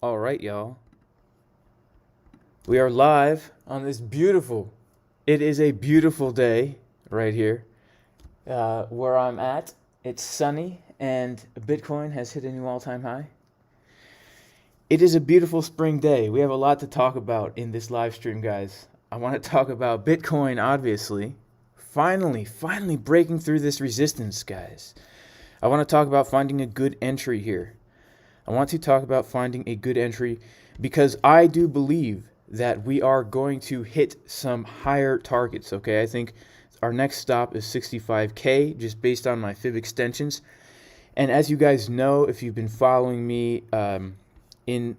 All right, y'all. We are live on this beautiful, it is a beautiful day right here where I'm at. It's sunny and Bitcoin has hit a new all-time high. It is a beautiful spring day. We have a lot to talk about in this live stream, guys. I want to talk about Bitcoin, obviously. Finally breaking through this resistance, guys. I want to talk about finding a good entry here. I want to talk about finding a good entry because I do believe that we are going to hit some higher targets, okay? I think our next stop is 65K just based on my fib extensions. And as you guys know, if you've been following me in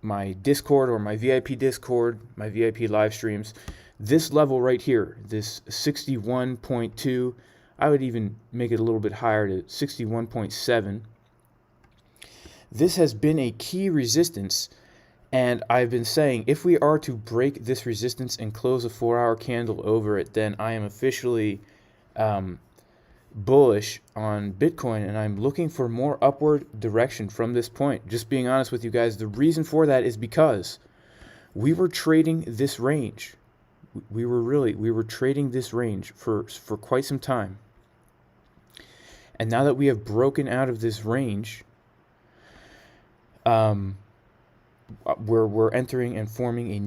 my Discord or my VIP Discord, my VIP live streams, this level right here, this 61.2, I would even make it a little bit higher to 61.7. This has been a key resistance, and I've been saying if we are to break this resistance and close a 4-hour candle over it, then I am officially bullish on Bitcoin, and I'm looking for more upward direction from this point. Just being honest with you guys, the reason for that is because we were trading this range. We were trading this range for quite some time. And now that we have broken out of this range, we're entering and forming a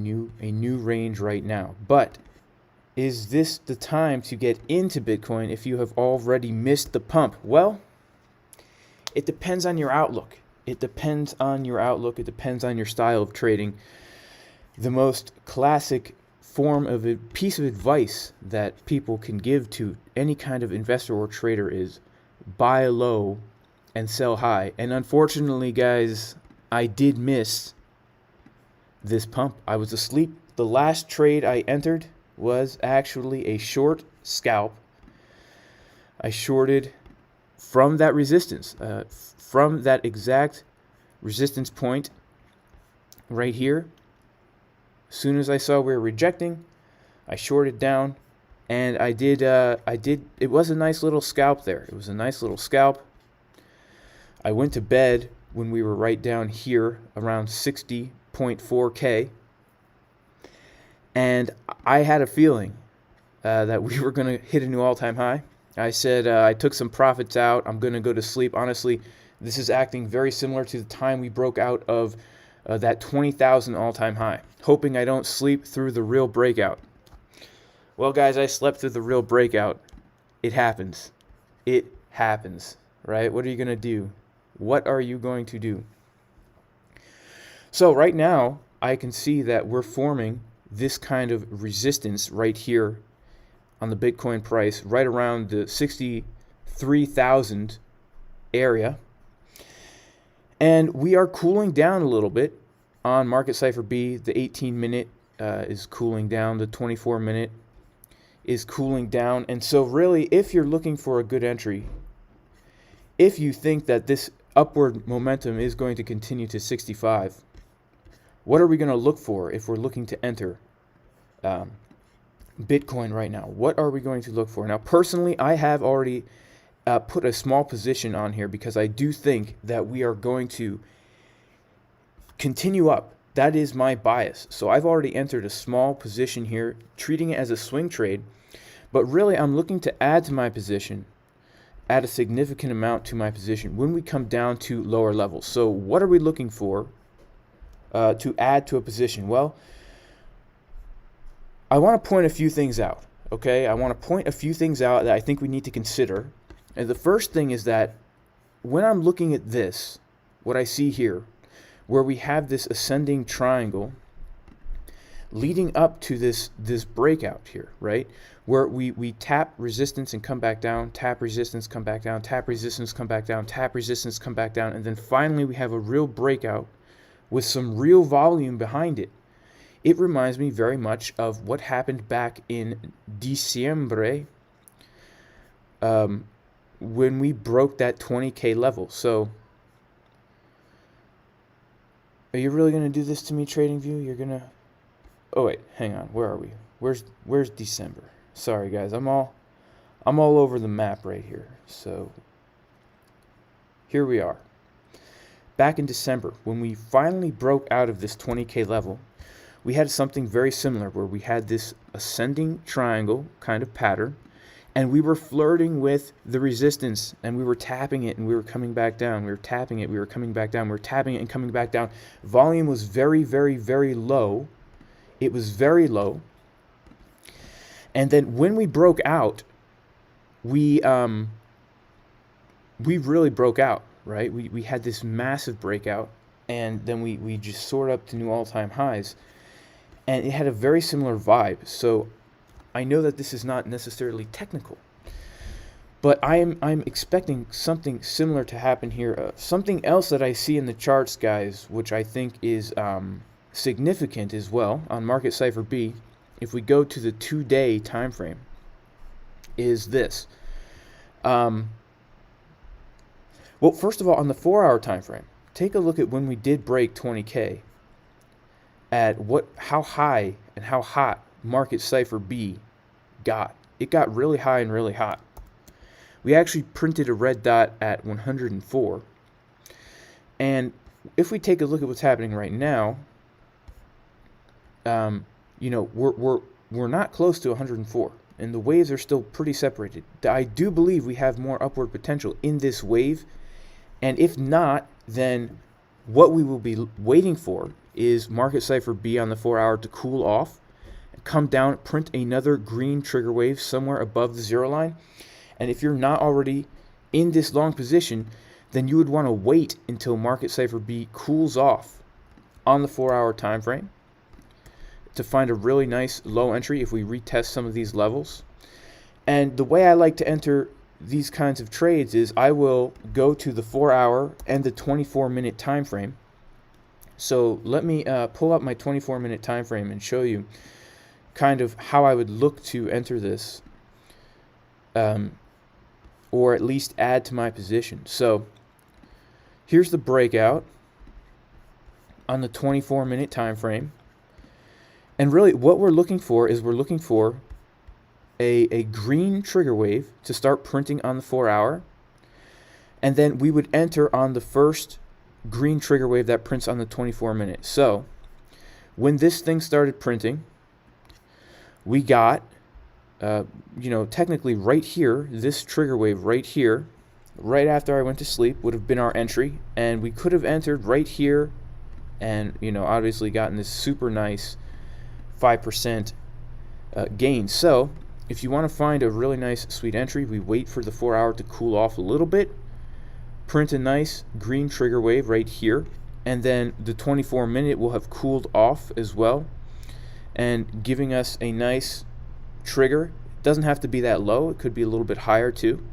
new range right now. But is this the time to get into Bitcoin if you have already missed the pump? Well, it depends on your outlook. It depends on your outlook. It depends on your style of trading. The most classic form of a piece of advice that people can give to any kind of investor or trader is buy low and sell high. And unfortunately, guys, I did miss this pump. I was asleep. The last trade I entered was actually a short scalp. I shorted from that resistance, from that exact resistance point right here. As soon as I saw we were rejecting, I shorted down, and I did. It was a nice little scalp there. It was a nice little scalp. I went to bed when we were right down here around 60.4K, and I had a feeling that we were going to hit a new all-time high. I said I took some profits out. I'm going to go to sleep. Honestly, this is acting very similar to the time we broke out of that 20,000 all-time high, hoping I don't sleep through the real breakout. Well, guys, I slept through the real breakout. It happens. It happens, right? What are you going to do? What are you going to do? So right now, I can see that we're forming this kind of resistance right here on the Bitcoin price, right around the 63,000 area. And we are cooling down a little bit on marketcipher B. The 18-minute is cooling down. The 24-minute is cooling down. And so really, if you're looking for a good entry, if you think that this upward momentum is going to continue to 65, what are we going to look for if we're looking to enter Bitcoin right now? What are we going to look for? Now, personally, I have already put a small position on here because I do think that we are going to continue up. That is my bias. So I've already entered a small position here, treating it as a swing trade. But really, I'm looking to add to my position, add a significant amount to my position when we come down to lower levels. So what are we looking for to add to a position? Well, I want to point a few things out, okay? I want to point a few things out that I think we need to consider. And the first thing is that when I'm looking at this, what I see here, where we have this ascending triangle leading up to this breakout here, right? Where we tap resistance and come back down, tap resistance, come back down, tap resistance, come back down, tap resistance, come back down, and then finally we have a real breakout with some real volume behind it. It reminds me very much of what happened back in Diciembre when we broke that 20K level. So, are you really going to do this to me, TradingView? You're going to... Oh, wait, hang on. Where are we? Where's December? Sorry, guys. I'm all over the map right here. So, here we are. back in December, when we finally broke out of this 20K level, we had something very similar where we had this ascending triangle kind of pattern, and we were flirting with the resistance, and we were tapping it, and we were coming back down. We were tapping it, we were coming back down. We were tapping it and coming back down. Volume was very, very, very low. It was very low. And then when we broke out, we really broke out, right? We had this massive breakout, and then we just soared up to new all-time highs. And it had a very similar vibe. So I know that this is not necessarily technical, but I'm expecting something similar to happen here. Something else that I see in the charts, guys, which I think is significant as well on marketcipher B, if we go to the 2-day time frame, is this. Well, first of all, on the 4-hour time frame, take a look at when we did break 20K. At how high and how hot marketcipher B got. It got really high and really hot. We actually printed a red dot at 104. And if we take a look at what's happening right now, you know, we're not close to 104, and the waves are still pretty separated. I do believe we have more upward potential in this wave, and if not, then what we will be waiting for is marketcipher B on the 4-hour to cool off, come down, print another green trigger wave somewhere above the 0 line. And if you're not already in this long position, then you would want to wait until marketcipher B cools off on the 4-hour time frame to find a really nice low entry if we retest some of these levels. And the way I like to enter these kinds of trades is I will go to the 4-hour and the 24-minute time frame. So let me pull up my 24-minute time frame and show you kind of how I would look to enter this, or at least add to my position. So here's the breakout on the 24-minute time frame. And really what we're looking for is a green trigger wave to start printing on the 4-hour. And then we would enter on the first green trigger wave that prints on the 24-minute. So when this thing started printing, we got, you know, technically right here, this trigger wave right here, right after I went to sleep, would have been our entry. And we could have entered right here and, you know, obviously gotten this super nice 5% gain. So if you want to find a really nice sweet entry, we wait for the 4-hour to cool off a little bit, print a nice green trigger wave right here, and then the 24-minute will have cooled off as well, and giving us a nice trigger. It doesn't have to be that low, it could be a little bit higher too.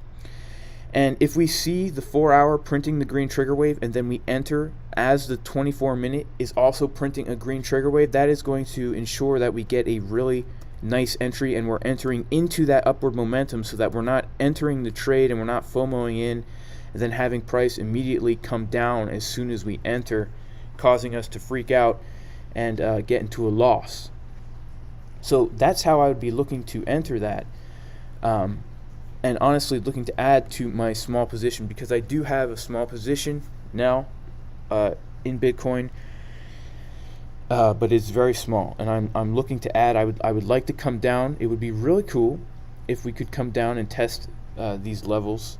And if we see the 4-hour printing the green trigger wave and then we enter as the 24-minute is also printing a green trigger wave, that is going to ensure that we get a really nice entry, and we're entering into that upward momentum so that we're not entering the trade and we're not FOMOing in and then having price immediately come down as soon as we enter, causing us to freak out and get into a loss. So that's how I would be looking to enter that, and honestly looking to add to my small position, because I do have a small position now in Bitcoin, but it's very small, and I'm looking to add. I would like to come down. It would be really cool if we could come down and test these levels,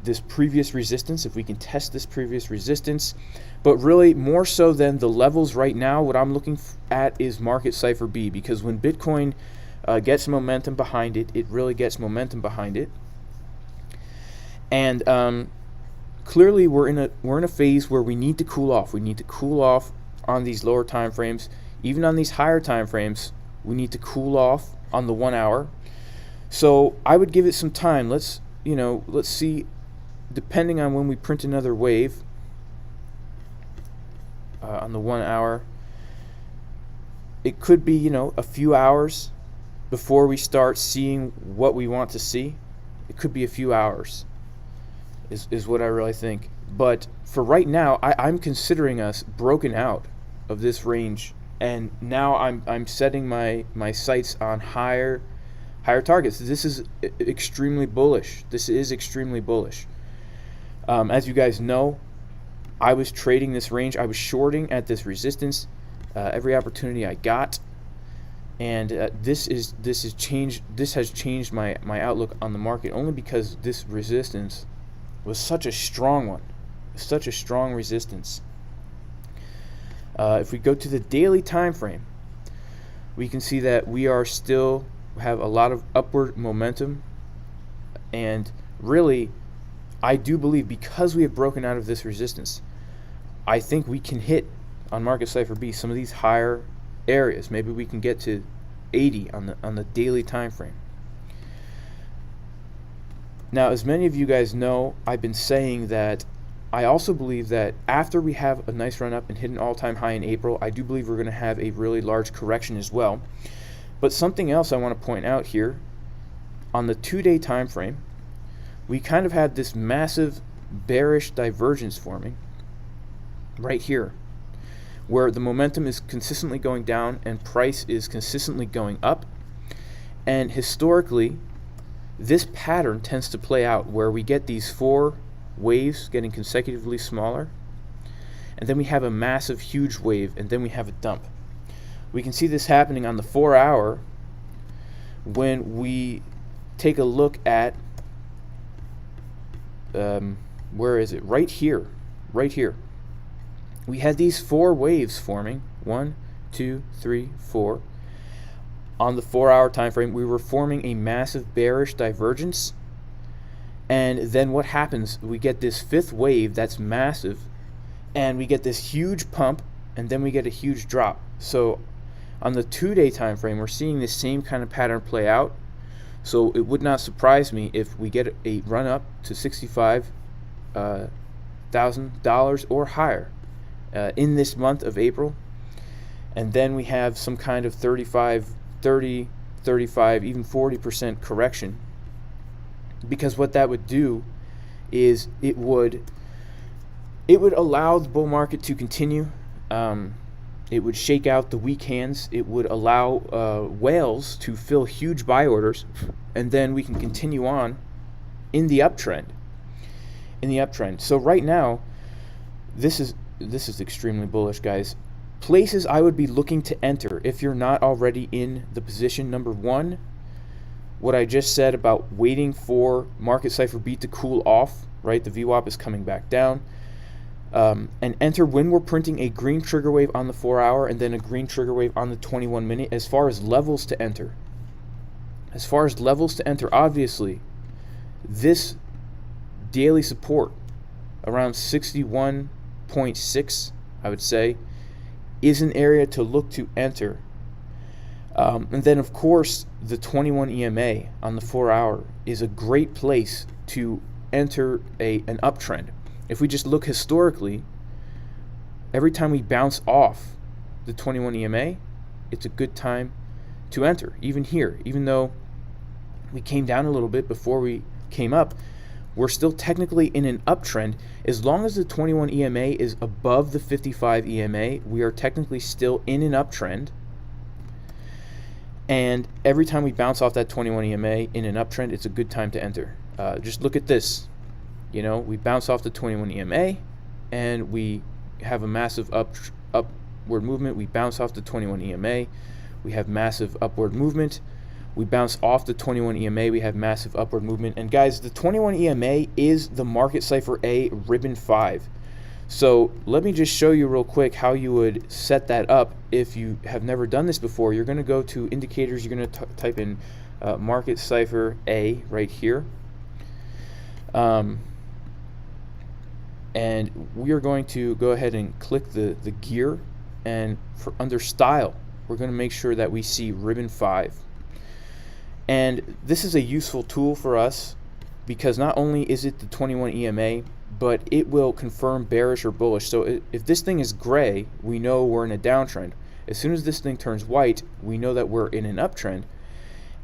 this previous resistance, if we can test this previous resistance. But really, more so than the levels right now, what I'm looking at is marketcipher B, because when Bitcoin gets momentum behind it, it really gets momentum behind it. And clearly we're in a phase where we need to cool off. We need to cool off on these lower time frames. Even on these higher time frames, we need to cool off on the 1 hour. So I would give it some time. Let's see, depending on when we print another wave on the 1 hour, it could be, a few hours before we start seeing what we want to see. It could be a few hours is what I really think. But for right now, I'm considering us broken out of this range, and now I'm setting my sights on higher targets. This is extremely bullish. As you guys know, I was trading this range. I was shorting at this resistance every opportunity I got, and this has changed my outlook on the market, only because this resistance was such a strong one, such a strong resistance. If we go to the daily time frame, we can see that we are still have a lot of upward momentum, and really, I do believe, because we have broken out of this resistance, I think we can hit on marketcipher B some of these higher areas. Maybe we can get to 80 on the daily time frame. Now, as many of you guys know, I've been saying that I also believe that after we have a nice run up and hit an all-time high in April, I do believe we're going to have a really large correction as well. But something else I want to point out here, on the 2-day time frame, we kind of had this massive bearish divergence forming right here, where the momentum is consistently going down and price is consistently going up. And historically, this pattern tends to play out where we get these 4 waves getting consecutively smaller, and then we have a massive huge wave, and then we have a dump. We can see this happening on the 4-hour when we take a look at where is it? Right here. We had these 4 waves forming, 1, 2, 3, 4. On the 4-hour time frame, we were forming a massive bearish divergence, and then what happens? We get this 5th wave that's massive, and we get this huge pump, and then we get a huge drop. So on the 2-day time frame, we're seeing the same kind of pattern play out. So it would not surprise me if we get a run up to $65,000 or higher in this month of April, and then we have some kind of 30, 35, even 40% correction, because what that would do is it would allow the bull market to continue. It would shake out the weak hands. It would allow whales to fill huge buy orders, and then we can continue on in the uptrend. So right now, this is extremely bullish, guys. Places I would be looking to enter if you're not already in the position. Number 1, what I just said about waiting for marketcipher B to cool off, right? The VWAP is coming back down. And enter when we're printing a green trigger wave on the 4-hour and then a green trigger wave on the 21-minute. As far as levels to enter, obviously, this daily support around 61.6, I would say, is an area to look to enter. And then, of course, the 21 EMA on the 4-hour is a great place to enter an uptrend. If we just look historically, every time we bounce off the 21 EMA, it's a good time to enter. Even here, even though we came down a little bit before we came up, we're still technically in an uptrend. As long as the 21 EMA is above the 55 EMA, we are technically still in an uptrend. And every time we bounce off that 21 EMA in an uptrend, it's a good time to enter. Just look at this. You know, we bounce off the 21 EMA and we have a massive upward movement. We bounce off the 21 EMA, we have massive upward movement. We bounce off the 21 EMA, we have massive upward movement. And guys, the 21 EMA is the marketcipher A ribbon 5. So let me just show you real quick how you would set that up if you have never done this before. You're going to go to indicators, you're going to type in marketcipher A right here. And we are going to go ahead and click the gear, and under style, we're going to make sure that we see ribbon 5. And this is a useful tool for us because not only is it the 21 EMA, but it will confirm bearish or bullish. So if this thing is gray, we know we're in a downtrend. As soon as this thing turns white, we know that we're in an uptrend.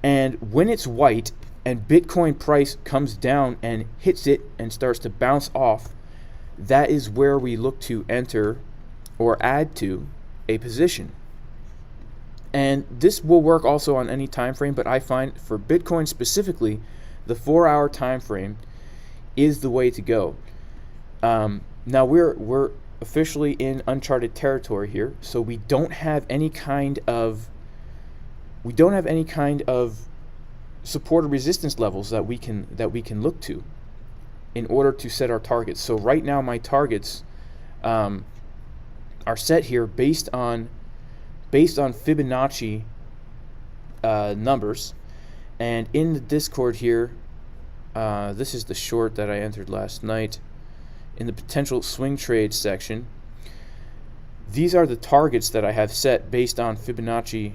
And when it's white and Bitcoin price comes down and hits it and starts to bounce off, that is where we look to enter or add to a position. And this will work also on any time frame, but I find for Bitcoin specifically, the 4-hour time frame is the way to go. Now we're officially in uncharted territory here, so we don't have any kind of support or resistance levels that we can look to in order to set our targets. So right now my targets are set here based on Fibonacci numbers, and in the Discord here, this is the short that I entered last night. In the potential swing trade section, these are the targets that I have set based on Fibonacci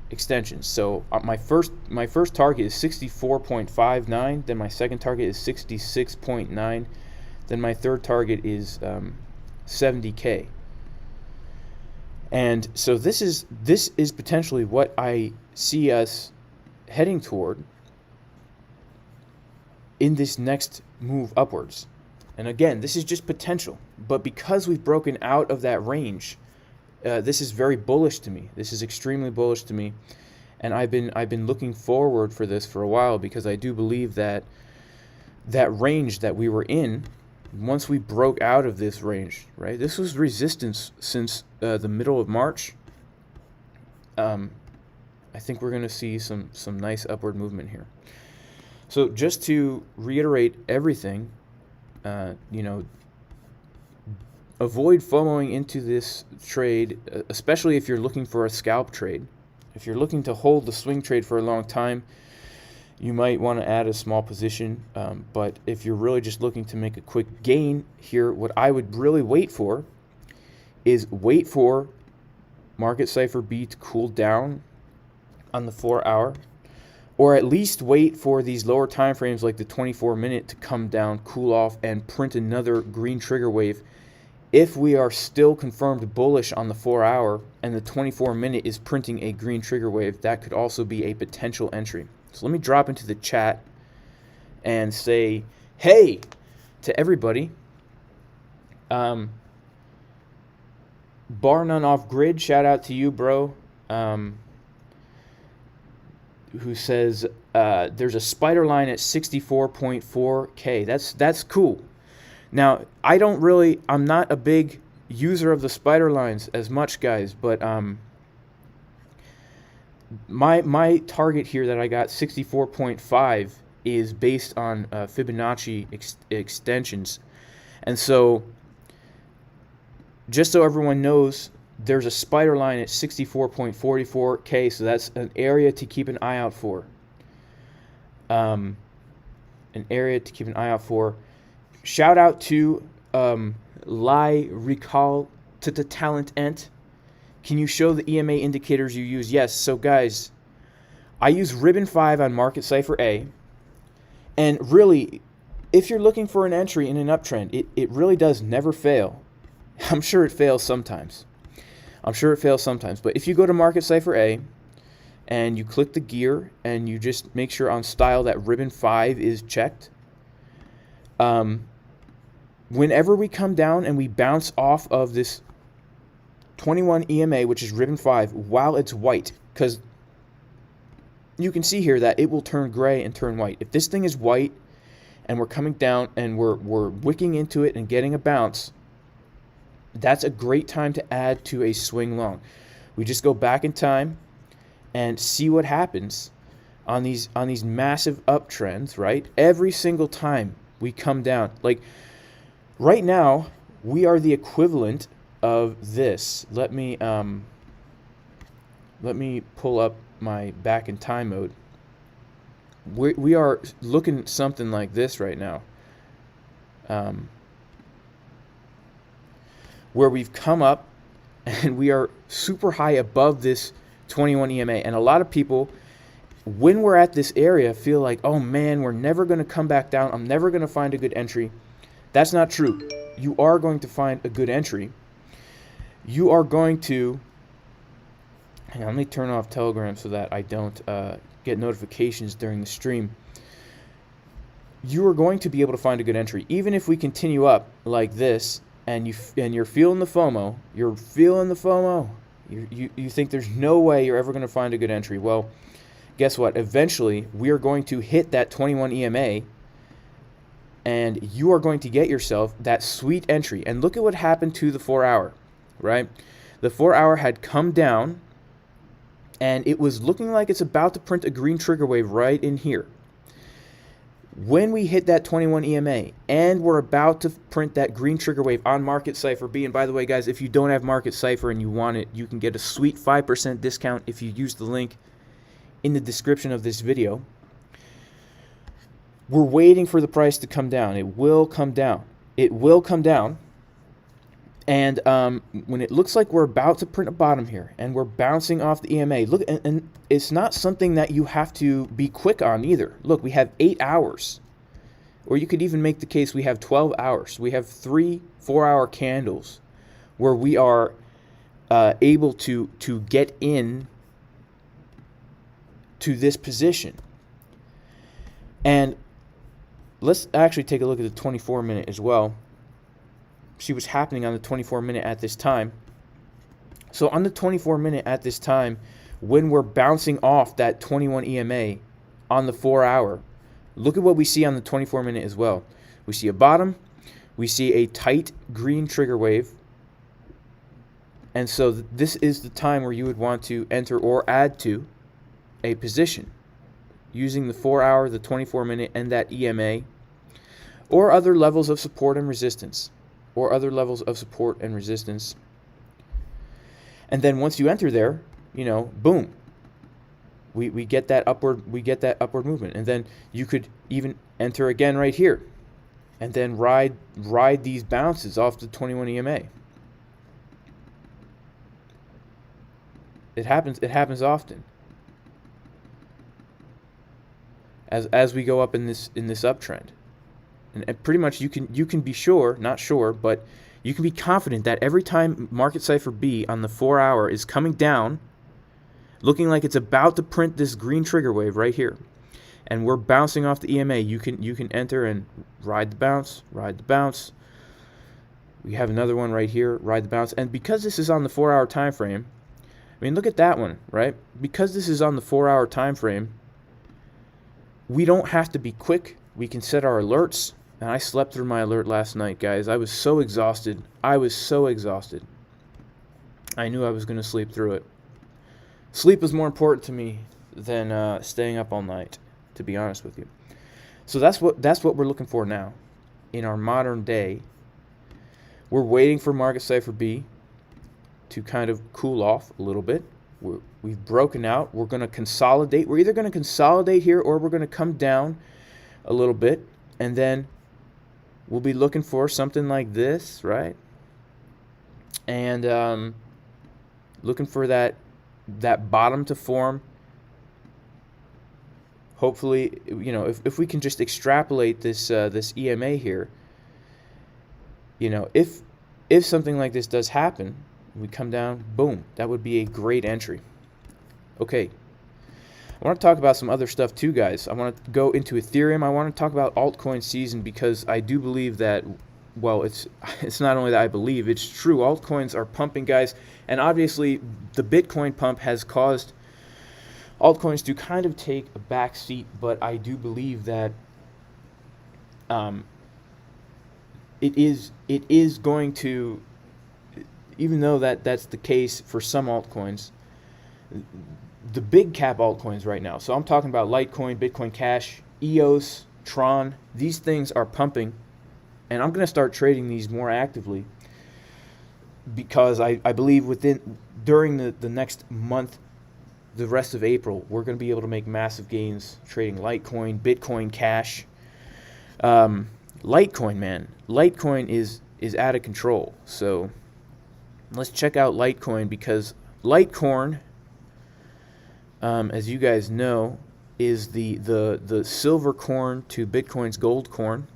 extensions. So my first target is 64.59, then my second target is 66.9, then my third target is 70K. And so this is potentially what I see us heading toward in this next move upwards. And again, this is just potential, but because we've broken out of that range, this is very bullish to me. This is extremely bullish to me, and I've been looking forward for this for a while, because I do believe that range that we were in, once we broke out of this range, right? This was resistance since the middle of March. I think we're going to see some nice upward movement here. So just to reiterate everything, avoid FOMOing into this trade, especially if you're looking for a scalp trade. If you're looking to hold the swing trade for a long time, you might want to add a small position. But if you're really just looking to make a quick gain here, what I would really wait for is wait for marketcipher B to cool down on the 4-hour. Or at least wait for these lower time frames like the 24-minute to come down, cool off, and print another green trigger wave. If we are still confirmed bullish on the 4-hour and the 24-minute is printing a green trigger wave, that could also be a potential entry. So let me drop into the chat and say, hey, to everybody. Bar None Off Grid, shout out to you, bro. Who says there's a spider line at 64.4K. That's cool. Now, I'm not a big user of the spider lines as much, guys, but my target here that I got, 64.5, is based on Fibonacci extensions. And so, just so everyone knows, there's a spider line at 64.44K, so that's an area to keep an eye out for. Shout out to Lai Recall to the Talent Ent. Can you show the EMA indicators you use? Yes. So guys, I use Ribbon 5 on marketcipher A, and really, if you're looking for an entry in an uptrend, it really does never fail. I'm sure it fails sometimes. But if you go to marketcipher A and you click the gear and you just make sure on style that Ribbon 5 is checked, whenever we come down and we bounce off of this 21 EMA, which is Ribbon 5, while it's white, because you can see here that it will turn gray and turn white. If this thing is white and we're coming down and we're wicking into it and getting a bounce, that's a great time to add to a swing long. We just go back in time and see what happens on these massive uptrends, right? Every single time we come down. Like right now, we are the equivalent of this. Let me pull up my back in time mode. We are looking at something like this right now. Where we've come up and we are super high above this 21 EMA. And a lot of people, when we're at this area, feel like, oh man, we're never going to come back down. I'm never going to find a good entry. That's not true. You are going to find a good entry. You are going to... Hang on, let me turn off Telegram so that I don't get notifications during the stream. You are going to be able to find a good entry. Even if we continue up like this, and you're feeling the FOMO, you think there's no way you're ever going to find a good entry. Well, guess what? Eventually, we are going to hit that 21 EMA, and you are going to get yourself that sweet entry. And look at what happened to the 4 hour, right? The 4 hour had come down, and it was looking like it's about to print a green trigger wave right in here. When we hit that 21 EMA, and we're about to print that green trigger wave on marketcipher B, and by the way, guys, if you don't have marketcipher and you want it, you can get a sweet 5% discount if you use the link in the description of this video. We're waiting for the price to come down. It will come down. It will come down. And when it looks like we're about to print a bottom here, and we're bouncing off the EMA, look, and it's not something that you have to be quick on either. Look, we have 8 hours, or you could even make the case we have 12 hours. We have 3 4-hour candles where we are able to get in to this position. And let's actually take a look at the 24-minute as well. See what's happening on the 24-minute at this time. So on the 24-minute at this time, when we're bouncing off that 21 EMA on the 4 hour, look at what we see on the 24-minute as well. We see a bottom, we see a tight green trigger wave, and so this is the time where you would want to enter or add to a position using the 4 hour, the 24-minute, and that EMA, or other levels of support and resistance. And then once you enter there, boom, we get that upward movement. And then you could even enter again right here and then ride these bounces off the 21 EMA. It happens often as we go up in this uptrend. And pretty much you can be sure, not sure, but you can be confident that every time marketcipher B on the 4 hour is coming down, looking like it's about to print this green trigger wave right here, and we're bouncing off the EMA, you can enter and ride the bounce. We have another one right here, ride the bounce. And because this is on the 4 hour time frame, I mean, look at that one, right? Because this is on the 4 hour time frame, we don't have to be quick. We can set our alerts. And I slept through my alert last night, guys. I was so exhausted. I knew I was going to sleep through it. Sleep was more important to me than staying up all night, to be honest with you. So that's what we're looking for now in our modern day. We're waiting for marketcipher B to kind of cool off a little bit. We've broken out. We're going to consolidate. We're either going to consolidate here or we're going to come down a little bit, and then we'll be looking for something like this, right? And looking for that bottom to form. Hopefully, if we can just extrapolate this EMA here, if something like this does happen, we come down, boom, that would be a great entry. Okay. I want to talk about some other stuff too, guys. I want to go into Ethereum. I want to talk about altcoin season because I do believe that, well, it's not only that I believe, it's true. Altcoins are pumping, guys. And obviously, the Bitcoin pump has caused altcoins to kind of take a back seat, but I do believe that it is going to, even though that's the case for some altcoins, the big cap altcoins right now. So I'm talking about Litecoin, Bitcoin Cash, EOS, Tron. These things are pumping, and I'm going to start trading these more actively because I believe during the next month, the rest of April, we're going to be able to make massive gains trading Litecoin, Bitcoin Cash. Litecoin, man. Litecoin is out of control. So let's check out Litecoin because Litecoin, as you guys know, is the silver corn to Bitcoin's gold corn,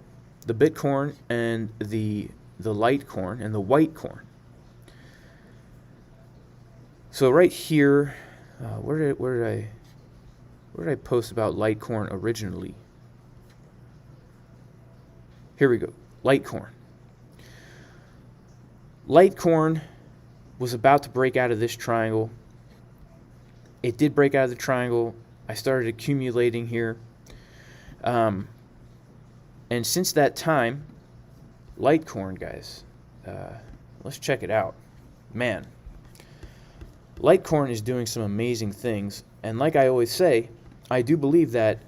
the Bitcoin and the Litecoin and the white corn. So right here, where did I post about Litecoin originally? Here we go, Litecoin. Litecoin was about to break out of this triangle. It did break out of the triangle. I started accumulating here. And since that time, Litecoin, guys, let's check it out. Man, Litecoin is doing some amazing things. And like I always say, I do believe that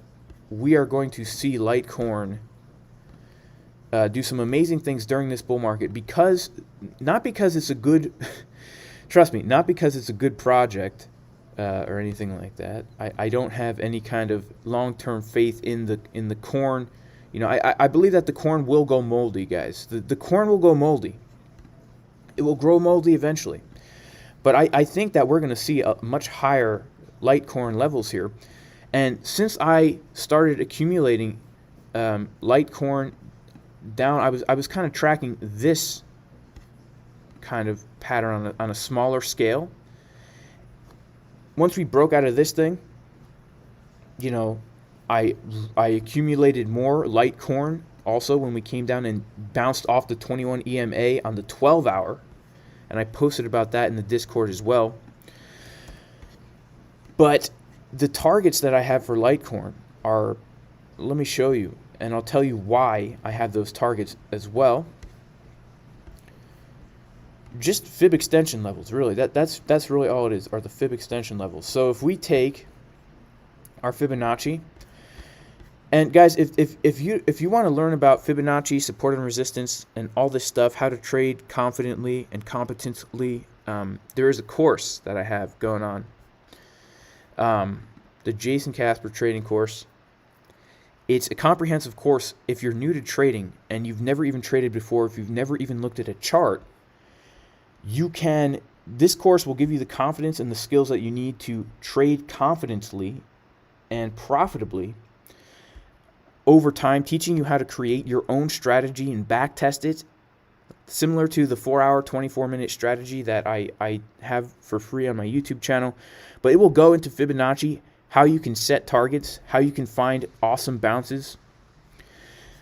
we are going to see Litecoin do some amazing things during this bull market, because not because it's a good trust me, not because it's a good project or anything like that. I don't have any kind of long-term faith in the corn. You know, I believe that the corn will go moldy, guys. The corn will go moldy. It will grow moldy eventually. But I think that we're going to see a much higher Litecoin levels here. And since I started accumulating Litecoin down, I was kind of tracking this kind of pattern on a smaller scale. Once we broke out of this thing, you know, I accumulated more Litecoin also when we came down and bounced off the 21 EMA on the 12-hour, and I posted about that in the Discord as well. But the targets that I have for Litecoin are, let me show you, and I'll tell you why I have those targets as well. Just fib extension levels, really. That's really all it is, are the fib extension levels. So if we take our Fibonacci, and guys, if you want to learn about Fibonacci, support and resistance, and all this stuff, how to trade confidently and competently, there is a course that I have going on, the Jason Casper trading course. It's a comprehensive course. If you're new to trading and you've never even traded before, if you've never even looked at a chart, this course will give you the confidence and the skills that you need to trade confidently and profitably over time, teaching you how to create your own strategy and back test it, similar to the 4-hour, 24-minute strategy that I have for free on my YouTube channel. But it will go into Fibonacci, how you can set targets, how you can find awesome bounces.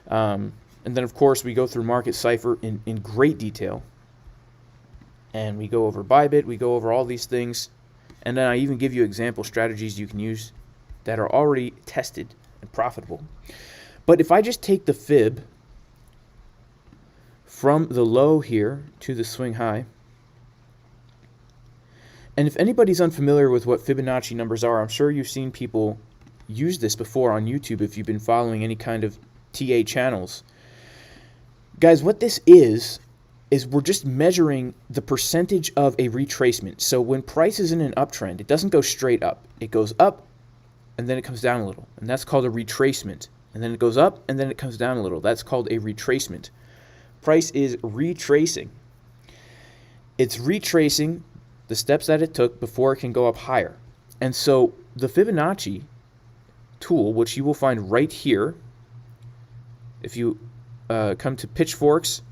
And then, of course, we go through marketcipher in great detail. And we go over ByBit, we go over all these things. And then I even give you example strategies you can use that are already tested and profitable. But if I just take the fib from the low here to the swing high, and if anybody's unfamiliar with what Fibonacci numbers are, I'm sure you've seen people use this before on YouTube if you've been following any kind of TA channels. Guys, what this is we're just measuring the percentage of a retracement. So when price is in an uptrend, it doesn't go straight up. It goes up, and then it comes down a little. And that's called a retracement. And then it goes up, and then it comes down a little. That's called a retracement. Price is retracing. It's retracing the steps that it took before it can go up higher. And so the Fibonacci tool, which you will find right here, if you come to pitchforks,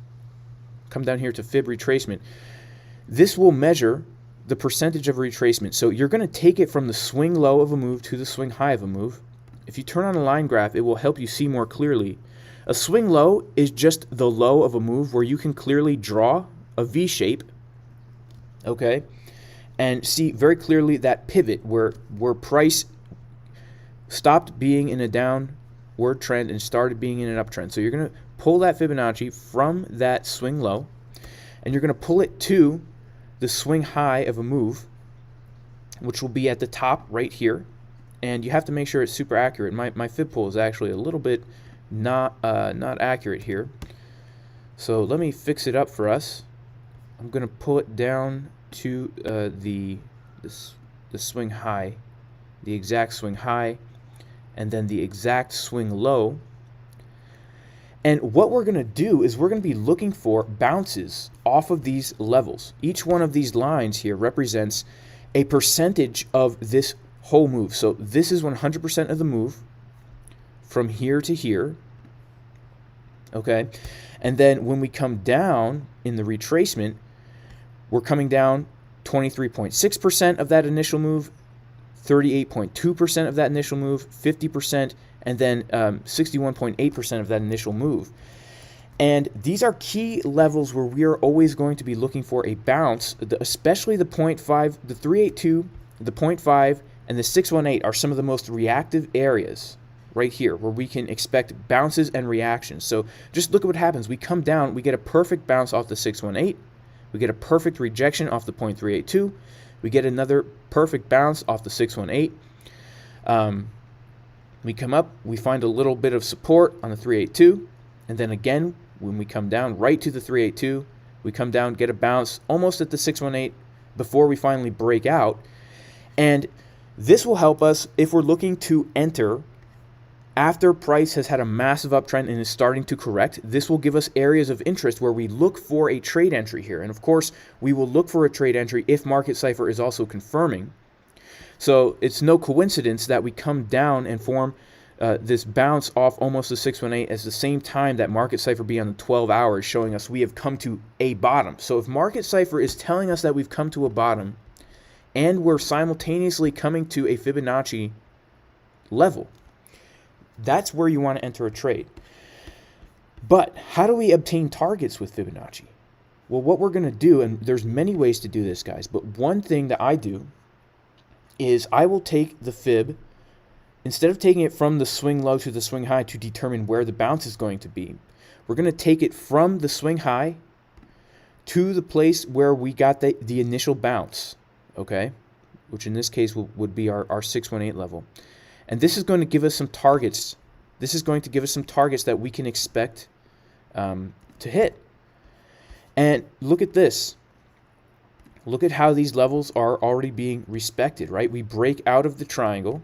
come down here to fib retracement, this will measure the percentage of retracement. So you're going to take it from the swing low of a move to the swing high of a move. If you turn on a line graph, it will help you see more clearly. A swing low is just the low of a move where you can clearly draw a V shape, okay, and see very clearly that pivot where price stopped being in a downward trend and started being in an uptrend. So you're going to pull that Fibonacci from that swing low, and you're going to pull it to the swing high of a move, which will be at the top right here. And you have to make sure it's super accurate. My fib pull is actually a little bit not accurate here. So let me fix it up for us. I'm going to pull it down to the swing high, the exact swing high, and then the exact swing low. And what we're going to do is we're going to be looking for bounces off of these levels. Each one of these lines here represents a percentage of this whole move. So this is 100% of the move from here to here. Okay? And then when we come down in the retracement, we're coming down 23.6% of that initial move, 38.2% of that initial move, 50%, and then 61.8% of that initial move. And these are key levels where we are always going to be looking for a bounce, especially the 0.5, the 382, the 0.5, and the 618 are some of the most reactive areas right here where we can expect bounces and reactions. So just look at what happens. We come down, we get a perfect bounce off the 618. We get a perfect rejection off the 0.382. We get another perfect bounce off the 618. We come up, we find a little bit of support on the 382. And then again, when we come down right to the 382, we come down, get a bounce almost at the 618 before we finally break out. And this will help us if we're looking to enter after price has had a massive uptrend and is starting to correct. This will give us areas of interest where we look for a trade entry here. And of course, we will look for a trade entry if marketcipher is also confirming. So it's no coincidence that we come down and form this bounce off almost the 618 at the same time that marketcipher be on the 12 hours showing us we have come to a bottom. So if marketcipher is telling us that we've come to a bottom and we're simultaneously coming to a Fibonacci level, that's where you want to enter a trade. But how do we obtain targets with Fibonacci? Well, what we're going to do, and there's many ways to do this, guys, but one thing that I do is I will take the fib, instead of taking it from the swing low to the swing high to determine where the bounce is going to be, we're going to take it from the swing high to the place where we got the initial bounce, okay, which in this case would be our 618 level. And this is going to give us some targets. This is going to give us some targets that we can expect to hit. And look at this. Look at how these levels are already being respected, right? We break out of the triangle.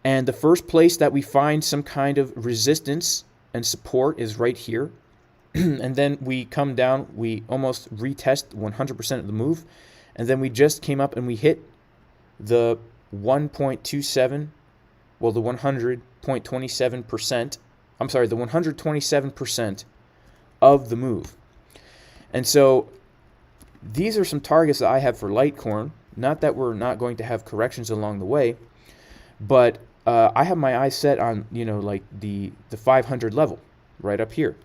And the first place that we find some kind of resistance and support is right here. And then we come down, we almost retest 100% of the move. And then we just came up and we hit the 1.27, well, the 100.27%, I'm sorry, the 127% of the move. And so these are some targets that I have for Litecoin. Not that we're not going to have corrections along the way, but I have my eyes set on, like the 500 level right up here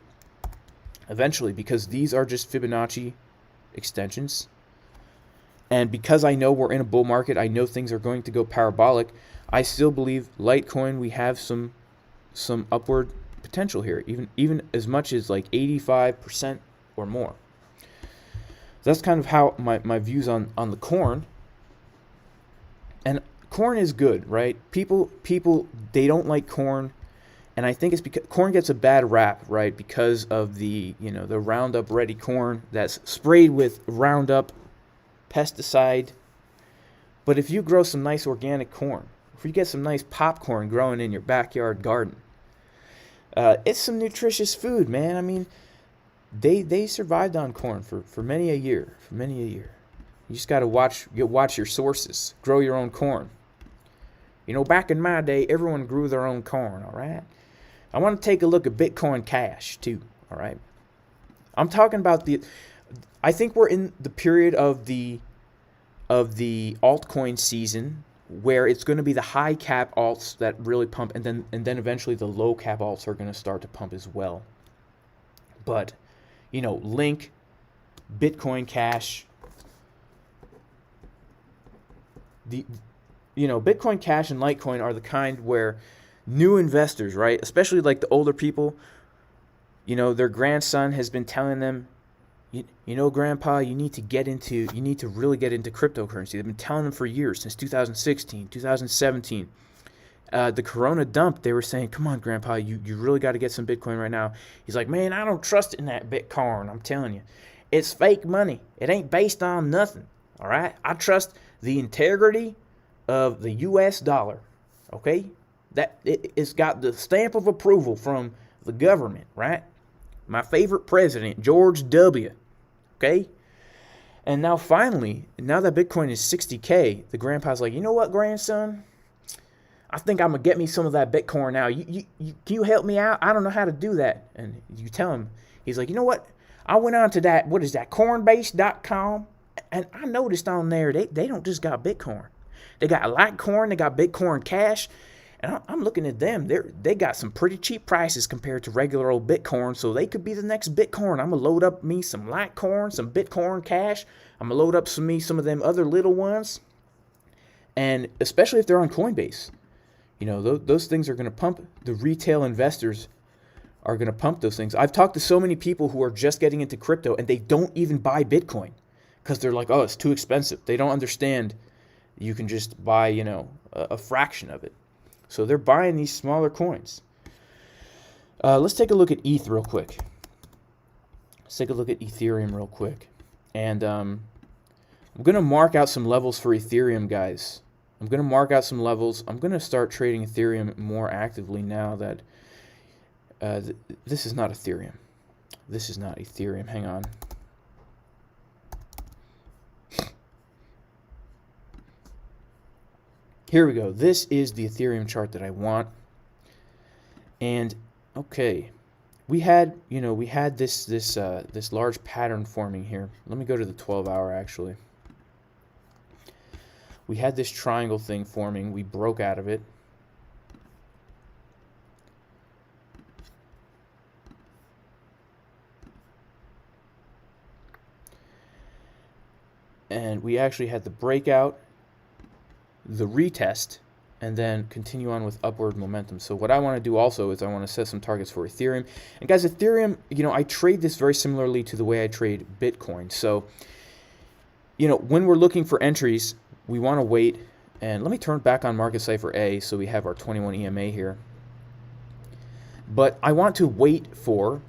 eventually, because these are just Fibonacci extensions. And because I know we're in a bull market, I know things are going to go parabolic, I still believe Litecoin, we have some upward potential here, even as much as like 85% or more. That's kind of how my views on the corn. And corn is good, right? People they don't like corn, and I think it's because corn gets a bad rap, right? Because of the Roundup Ready corn that's sprayed with Roundup pesticide. But if you grow some nice organic corn, if you get some nice popcorn growing in your backyard garden, it's some nutritious food, man. I mean, they survived on corn for many a year. You just got to watch your sources. Grow your own corn. Back in my day, everyone grew their own corn, all right? I want to take a look at Bitcoin Cash, too, all right? I'm talking about I think we're in the period of the altcoin season where it's going to be the high cap alts that really pump, and then eventually the low cap alts are going to start to pump as well. But, Link, Bitcoin Cash, Bitcoin Cash and Litecoin are the kind where new investors, right, especially like the older people, their grandson has been telling them, Grandpa, you need to really get into cryptocurrency. They've been telling them for years, since 2016, 2017. The Corona dump, they were saying, come on, Grandpa, you really got to get some Bitcoin right now. He's like, man, I don't trust in that Bitcoin. I'm telling you, it's fake money. It ain't based on nothing. All right. I trust the integrity of the U.S. dollar. Okay. That it's got the stamp of approval from the government, right? My favorite president, George W. Okay. And now finally, now that Bitcoin is 60K, the grandpa's like, you know what, grandson? I think I'm going to get me some of that Bitcoin now. Can you help me out? I don't know how to do that. And you tell him, he's like, you know what? I went on to that, what is that, Coinbase.com, and I noticed on there, they don't just got Bitcoin. They got Litecoin, they got Bitcoin Cash, and I'm looking at them. They got some pretty cheap prices compared to regular old Bitcoin, so they could be the next Bitcoin. I'm going to load up me some Litecoin, some Bitcoin Cash. I'm going to load up some of them other little ones, and especially if they're on Coinbase. You know, those things are going to pump. The retail investors are going to pump those things. I've talked to so many people who are just getting into crypto and they don't even buy Bitcoin because they're like, oh, it's too expensive. They don't understand you can just buy, you know, a fraction of it. So they're buying these smaller coins. Let's take a look at ETH real quick. Let's take a look at Ethereum real quick. And I'm going to mark out some levels for Ethereum, guys. I'm going to mark out some levels. I'm going to start trading Ethereum more actively now that this is not Ethereum. This is not Ethereum. Hang on. Here we go. This is the Ethereum chart that I want. And okay, we had this large pattern forming here. Let me go to the 12-hour actually. We had this triangle thing forming. We broke out of it. And we actually had the breakout, the retest, and then continue on with upward momentum. So what I want to do also is I want to set some targets for Ethereum. And guys, Ethereum, you know, I trade this very similarly to the way I trade Bitcoin. So, you know, when we're looking for entries, we want to wait. And let me turn back on marketcipher A so we have our 21 EMA here. But I want to wait for,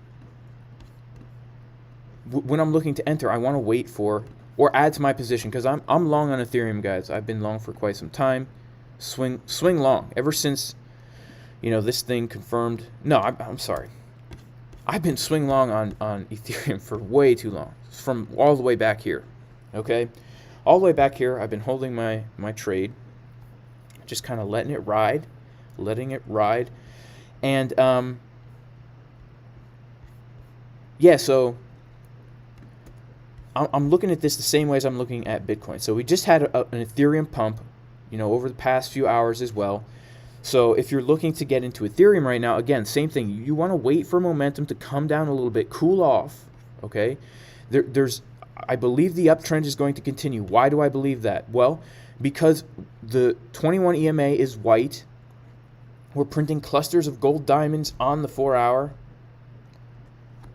when I'm looking to enter, I want to wait for or add to my position, because I'm long on Ethereum, guys. I've been long for quite some time. Swing long ever since, you know, this thing confirmed. No, I'm sorry. I've been swing long on Ethereum for way too long, from all the way back here. Okay, all the way back here, I've been holding my trade, just kind of letting it ride, and yeah. So I'm looking at this the same way as I'm looking at Bitcoin. So we just had an Ethereum pump, you know, over the past few hours as well. So if you're looking to get into Ethereum right now, again, same thing. You want to wait for momentum to come down a little bit, cool off, okay? I believe the uptrend is going to continue. Why do I believe that? Well, because the 21 EMA is white. We're printing clusters of gold diamonds on the 4-hour.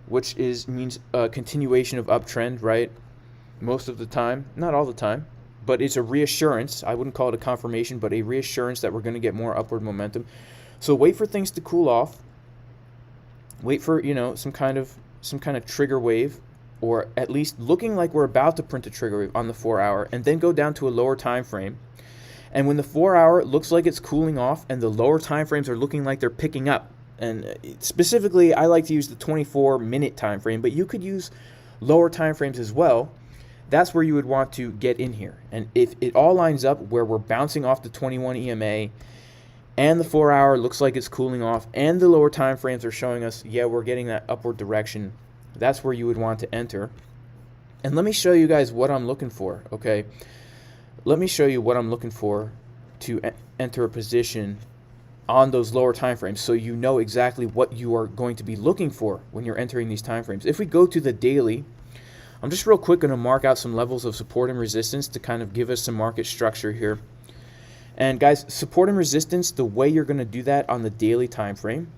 Which means a continuation of uptrend, right? Most of the time, not all the time, but it's a reassurance. I wouldn't call it a confirmation, but a reassurance that we're going to get more upward momentum. So wait for things to cool off. Wait for, you know, some kind of trigger wave, or at least looking like we're about to print a trigger wave on the 4-hour, and then go down to a lower time frame. And when the 4-hour looks like it's cooling off and the lower time frames are looking like they're picking up, and specifically, I like to use the 24-minute time frame, but you could use lower time frames as well. That's where you would want to get in here. And if it all lines up where we're bouncing off the 21 EMA and the 4-hour looks like it's cooling off and the lower time frames are showing us, yeah, we're getting that upward direction, that's where you would want to enter. And let me show you guys what I'm looking for, okay? Let me show you what I'm looking for to enter a position on those lower time frames, so you know exactly what you are going to be looking for when you're entering these time frames. If we go to the daily, I'm just real quick going to mark out some levels of support and resistance to kind of give us some market structure here. And guys, support and resistance, the way you're going to do that on the daily time frame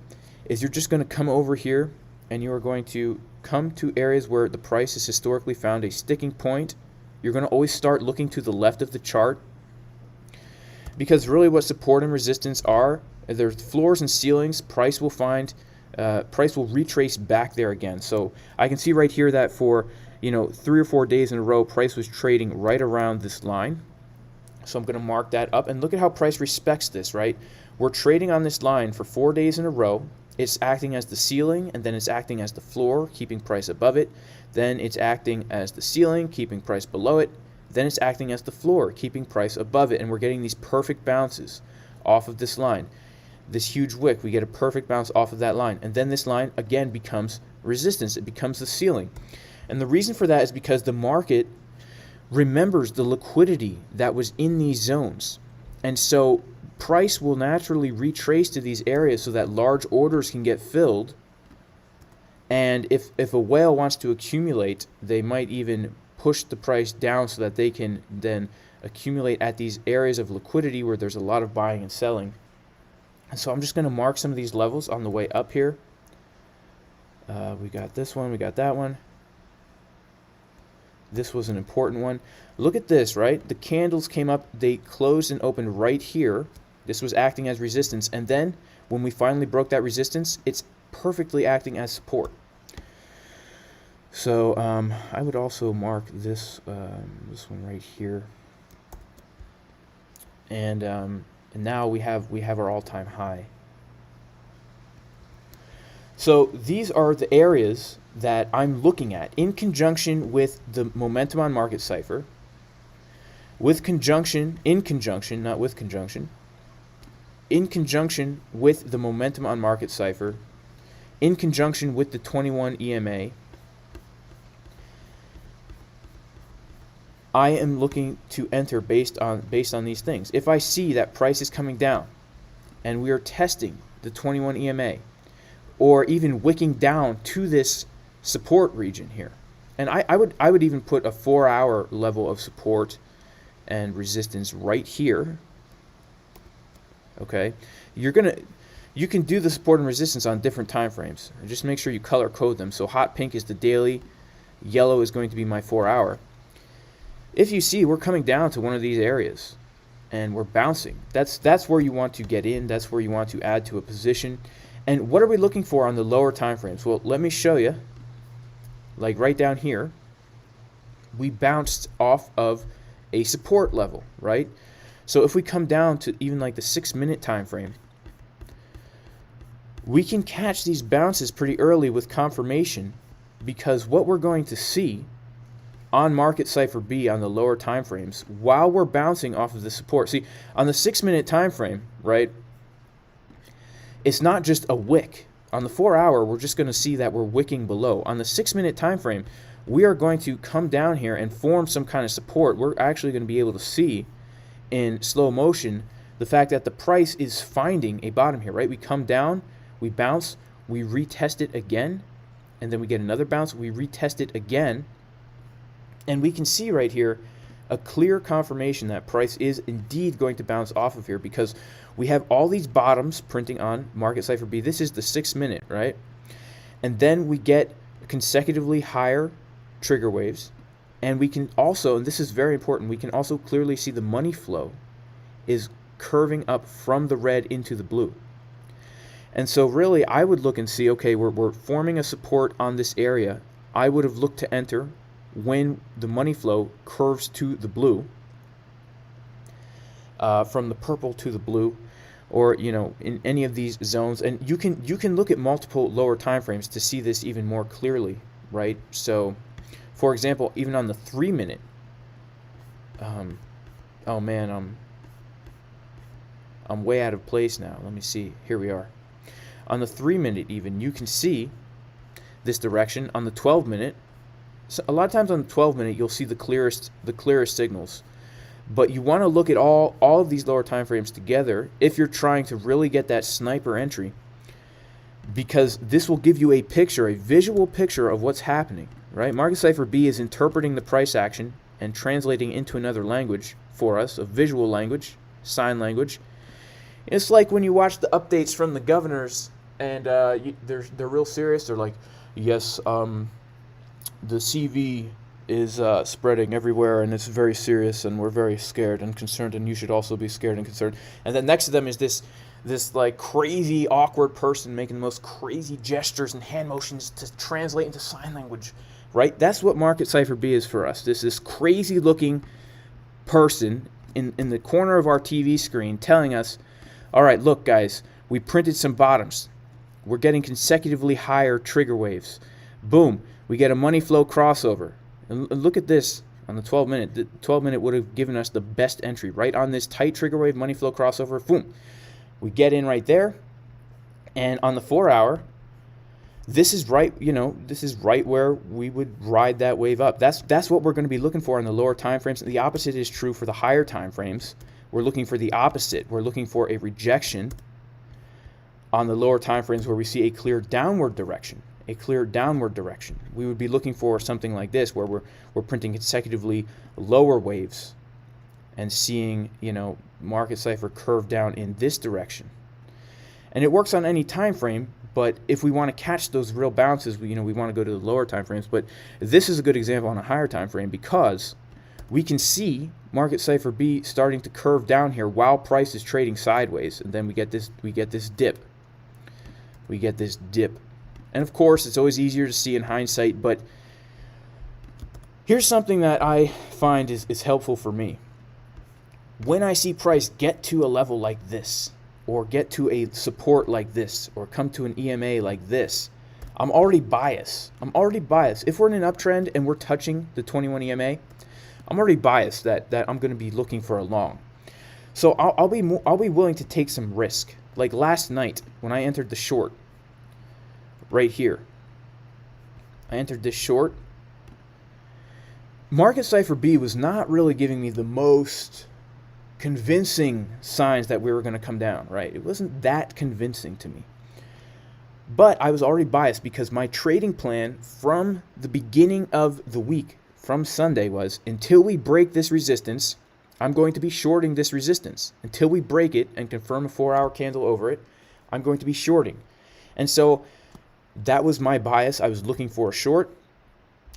is you're just going to come over here and you are going to come to areas where the price has historically found a sticking point. You're going to always start looking to the left of the chart, because really what support and resistance are, there's floors and ceilings. Price will retrace back there again. So I can see right here that for, you know, 3 or 4 days in a row, price was trading right around this line. So I'm going to mark that up, and look at how price respects this, right? We're trading on this line for 4 days in a row. It's acting as the ceiling, and then it's acting as the floor, keeping price above it. Then it's acting as the ceiling, keeping price below it. Then it's acting as the floor, keeping price above it. And we're getting these perfect bounces off of this line. This huge wick, we get a perfect bounce off of that line. And then this line, again, becomes resistance. It becomes the ceiling. And the reason for that is because the market remembers the liquidity that was in these zones. And so price will naturally retrace to these areas so that large orders can get filled. And if a whale wants to accumulate, they might even push the price down so that they can then accumulate at these areas of liquidity where there's a lot of buying and selling. And so I'm just going to mark some of these levels on the way up here. We got this one, we got that one. This was an important one. Look at this, right? The candles came up, they closed and opened right here. This was acting as resistance, and then when we finally broke that resistance, it's perfectly acting as support. So I would also mark this this one right here, and now we have our all-time high. So these are the areas that I'm looking at in conjunction with the momentum on marketcipher, in conjunction with the momentum on marketcipher, in conjunction with the 21 EMA. I am looking to enter based on these things. If I see that price is coming down and we are testing the 21 EMA, or even wicking down to this support region here, and I would even put a 4-hour level of support and resistance right here. Okay, you can do the support and resistance on different time frames. Just make sure you color code them. So hot pink is the daily, yellow is going to be my 4-hour. If you see we're coming down to one of these areas and we're bouncing, that's where you want to get in. That's where you want to add to a position. And what are we looking for on the lower time frames? Well, let me show you. Like right down here, we bounced off of a support level, right? So if we come down to even like the 6-minute time frame, we can catch these bounces pretty early with confirmation, because what we're going to see on marketcipher B on the lower time frames while we're bouncing off of the support. See, on the 6-minute time frame, right, it's not just a wick. On the 4-hour, we're just going to see that we're wicking below. On the 6-minute time frame, we are going to come down here and form some kind of support. We're actually going to be able to see in slow motion the fact that the price is finding a bottom here, right? We come down, we bounce, we retest it again, and then we get another bounce, we retest it again, and we can see right here a clear confirmation that price is indeed going to bounce off of here, because we have all these bottoms printing on marketcipher B. This is the 6-minute, right? And then we get consecutively higher trigger waves, and we can also, and this is very important, we can also clearly see the money flow is curving up from the red into the blue. And so really I would look and see, okay, we're forming a support on this area. I would have looked to enter when the money flow curves to the blue, from the purple to the blue, or in any of these zones. And you can look at multiple lower time frames to see this even more clearly, right? So for example, even on the 3-minute, oh man, I'm way out of place now. Let me see. Here we are. On the 3-minute even, you can see this direction. On the 12-minute, so a lot of times on the 12-minute, you'll see the clearest signals. But you want to look at all of these lower time frames together if you're trying to really get that sniper entry, because this will give you a picture, a visual picture of what's happening, right? marketcipher B is interpreting the price action and translating into another language for us, a visual language, sign language. It's like when you watch the updates from the governors, and they're real serious. They're like, yes, the CV is spreading everywhere, and it's very serious, and we're very scared and concerned, and you should also be scared and concerned. And then next to them is this like crazy awkward person making the most crazy gestures and hand motions to translate into sign language, right? That's what marketcipher B is for us. This crazy looking person in the corner of our TV screen telling us, all right, look guys, we printed some bottoms. We're getting consecutively higher trigger waves. Boom, we get a money flow crossover. And look at this on the 12-minute. The 12-minute would have given us the best entry right on this tight trigger wave, money flow crossover. Boom. We get in right there. And on the 4-hour, this is right, this is right where we would ride that wave up. That's what we're going to be looking for in the lower time frames. The opposite is true for the higher time frames. We're looking for the opposite. We're looking for a rejection on the lower time frames where we see a clear downward direction. We would be looking for something like this, where we're printing consecutively lower waves and seeing, marketcipher curve down in this direction. And it works on any time frame, but if we want to catch those real bounces, we want to go to the lower time frames. But this is a good example on a higher time frame because we can see marketcipher B starting to curve down here while price is trading sideways, and then we get this dip. And of course, it's always easier to see in hindsight, but here's something that I find is helpful for me. When I see price get to a level like this, or get to a support like this, or come to an EMA like this, I'm already biased. If we're in an uptrend and we're touching the 21 EMA, I'm already biased that I'm going to be looking for a long. So I'll be willing to take some risk. Like last night when I entered the short, right here, I entered this short. marketcipher B was not really giving me the most convincing signs that we were going to come down, right? It wasn't that convincing to me. But I was already biased because my trading plan from the beginning of the week, from Sunday, was until we break this resistance, I'm going to be shorting this resistance. Until we break it and confirm a 4-hour candle over it, I'm going to be shorting. And so that was my bias. I was looking for a short,